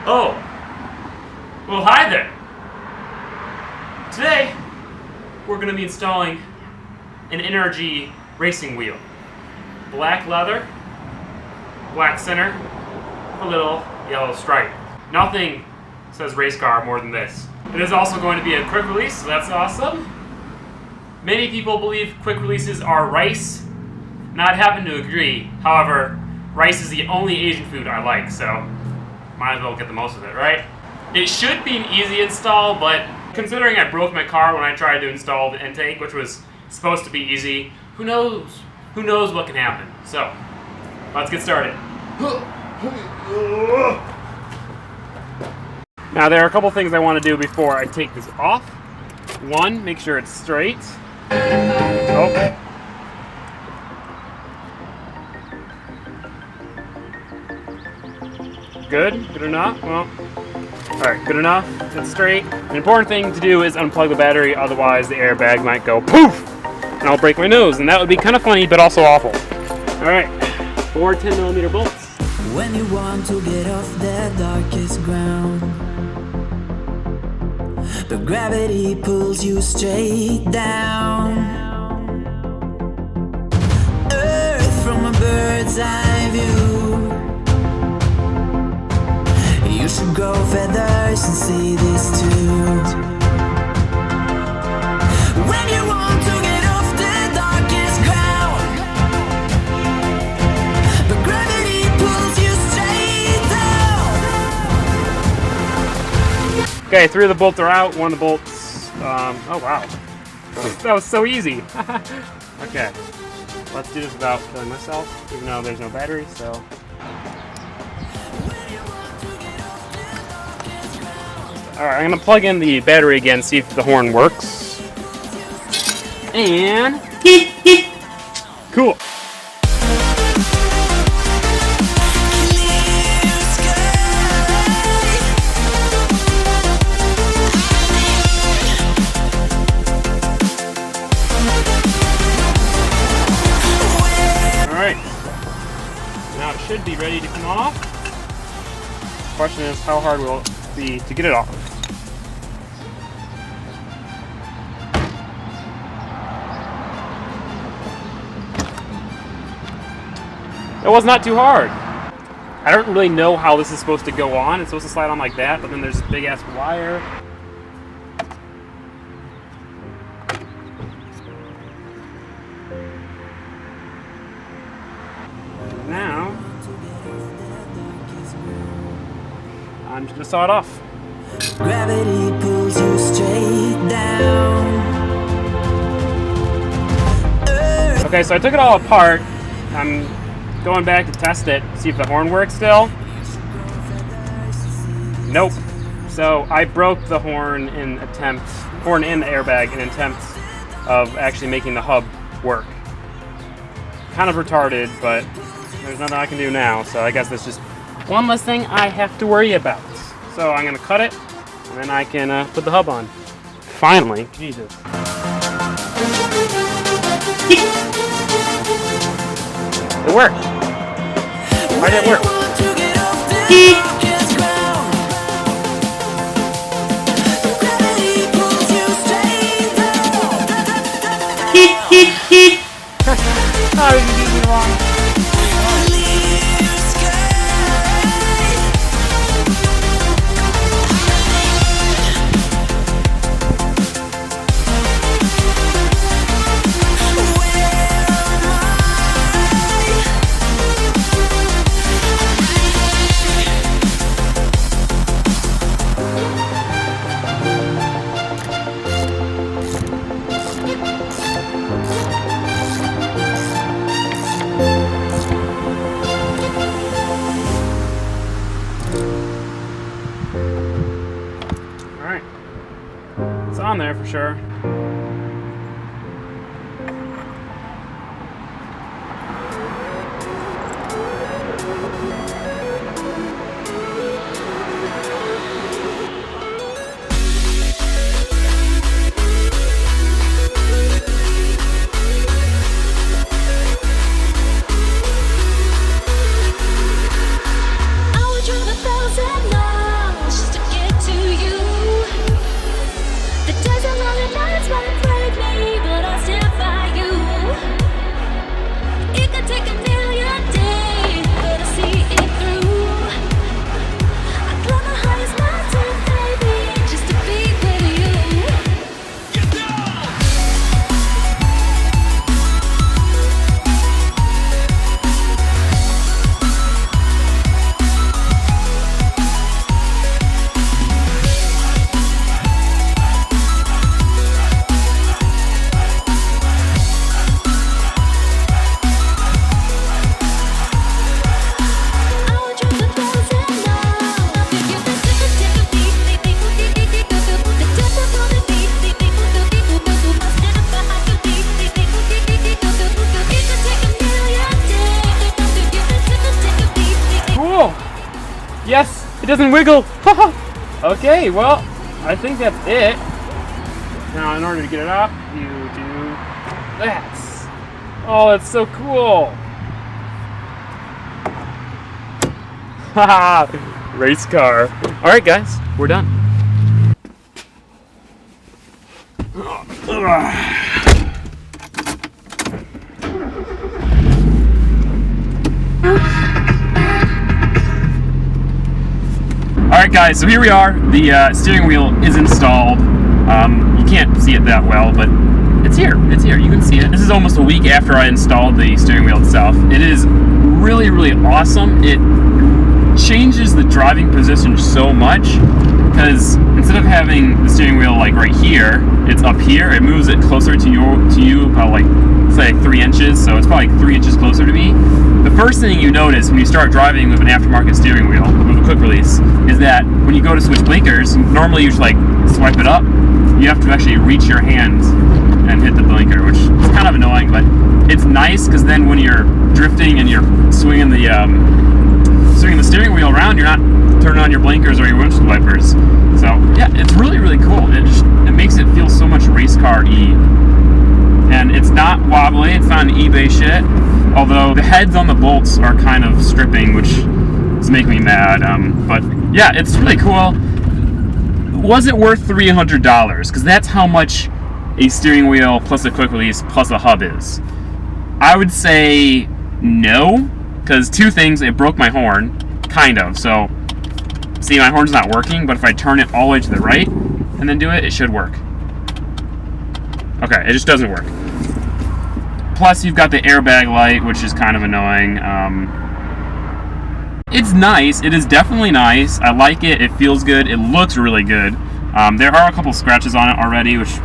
Oh, well, hi there. Today, we're going to be installing an NRG racing wheel. Black leather, black center, a little yellow stripe. Nothing says race car more than this. It is also going to be a quick release, so that's awesome. Many people believe quick releases are rice, and I'd happen to agree. However, rice is the only Asian food I like, so might as well get the most of it, right? It should be an easy install, but considering I broke my car when I tried to install the intake, which was supposed to be easy, who knows? Who knows what can happen? So, let's get started. Now, there are a couple things I want to do before I take this off. One, make sure it's straight. Okay. Good? Good enough? Well, alright, good enough. It's straight. An important thing to do is unplug the battery, otherwise the airbag might go poof! And I'll break my nose, and that would be kind of funny, but also awful. Alright, 4 10mm bolts. When you want to get off the darkest ground, but gravity pulls you straight down. Earth from a bird's eye view. You should grow feathers and see this too. When you want to get off the darkest ground, but gravity pulls you straight down. Okay, 3 of the bolts are out. 1 of the bolts, oh wow. That was so easy. Okay, let's do this without killing myself, even though there's no battery, so. Alright, I'm gonna plug in the battery again, see if the horn works. And cool. Alright. Now it should be ready to come off. The question is, how hard will it be to get it off? It was not too hard. I don't really know how this is supposed to go on. It's supposed to slide on like that, but then there's this big ass wire. Now, I'm just gonna saw it off. Gravity pulls you straight down. Okay, so I took it all apart. I'm going back to test it, see if the horn works still. Nope. So I broke the horn in the airbag in attempt of actually making the hub work. Kind of retarded, but there's nothing I can do now, so I guess that's just one less thing I have to worry about. So I'm gonna cut it, and then I can put the hub on. Finally, Jesus. It worked. Why did it work? Oh, you did me wrong. It's on there for sure. I would drive 1,000 miles. It doesn't wiggle. Okay, well, I think that's it. Now, in order to get it up, you do that. Oh, that's so cool. Haha, race car. All right, guys, we're done. Alright guys, so here we are. The steering wheel is installed. You can't see it that well, but it's here. It's here. You can see it. This is almost a week after I installed the steering wheel itself. It is really, really awesome. It changes the driving position so much because instead of having the steering wheel like right here, it's up here. It moves it closer to you about like, say, 3 inches. So it's probably like 3 inches closer to me. The first thing you notice when you start driving with an aftermarket steering wheel with a quick release is that when you go to switch blinkers, normally you just like swipe it up. You have to actually reach your hand and hit the blinker, which is kind of annoying, but it's nice because then when you're drifting and you're swinging the steering wheel around, you're not turning on your blinkers or your windshield wipers. So yeah, it's really, really cool. It makes it feel so much race car-y. And it's not wobbly, it's not an eBay shit. Although the heads on the bolts are kind of stripping, which is making me mad. But yeah, it's really cool. Was it worth $300? Because that's how much a steering wheel plus a quick release plus a hub is. I would say no, because 2 things. It broke my horn, kind of. So, see, my horn's not working, but if I turn it all the way to the right and then do it, it should work. Okay, it just doesn't work. Plus, you've got the airbag light, which is kind of annoying. It's nice. It is definitely nice. I like it. It feels good. It looks really good. There are a couple scratches on it already, which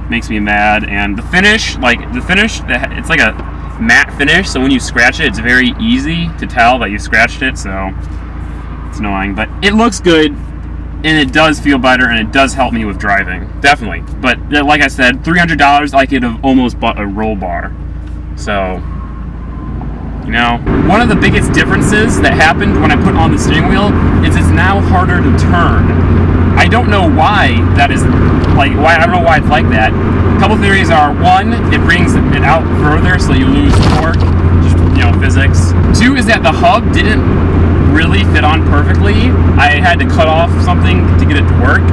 makes me mad. And the finish, it's like a matte finish, so when you scratch it, it's very easy to tell that you scratched it, so it's annoying. But it looks good, and it does feel better, and it does help me with driving. Definitely. But like I said, $300, I could have almost bought a roll bar. So, you know, one of the biggest differences that happened when I put on the steering wheel is it's now harder to turn. I don't know why that is, I don't know why it's like that. A couple theories are, 1, it brings it out further so you lose torque, just, you know, physics. 2 is that the hub didn't really fit on perfectly. I had to cut off something to get it to work.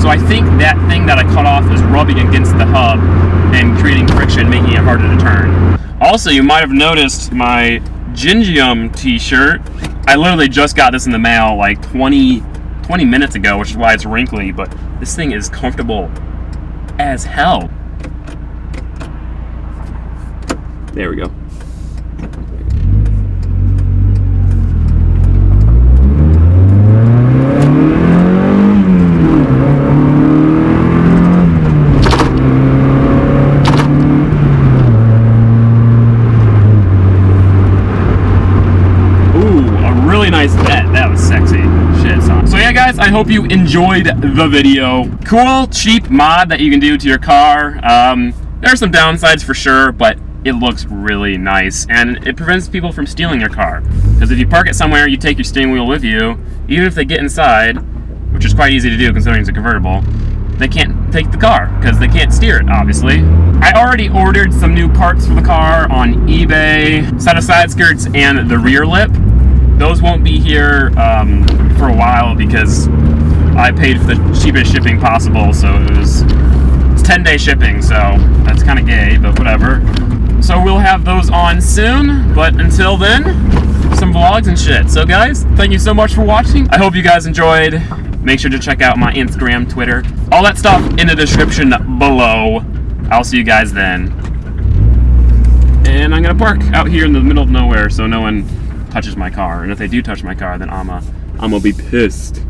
So I think that thing that I cut off is rubbing against the hub and creating friction, making it harder to turn. Also, you might have noticed my Gingium t-shirt. I literally just got this in the mail like 20 minutes ago, which is why it's wrinkly, but this thing is comfortable as hell. There we go. Nice bet. That was sexy. Shit, son. So yeah, guys, I hope you enjoyed the video. Cool, cheap mod that you can do to your car. There are some downsides for sure, but it looks really nice, and it prevents people from stealing your car. Because if you park it somewhere, you take your steering wheel with you, even if they get inside, which is quite easy to do considering it's a convertible, they can't take the car because they can't steer it, obviously. I already ordered some new parts for the car on eBay, set of side skirts and the rear lip. Those won't be here for a while because I paid for the cheapest shipping possible, so it's 10-day shipping, so that's kind of gay, but whatever. So we'll have those on soon, but until then, some vlogs and shit. So guys, thank you so much for watching. I hope you guys enjoyed. Make sure to check out my Instagram, Twitter, all that stuff in the description below. I'll see you guys then. And I'm gonna park out here in the middle of nowhere so no one touches my car, and if they do touch my car, then I'm gonna be pissed.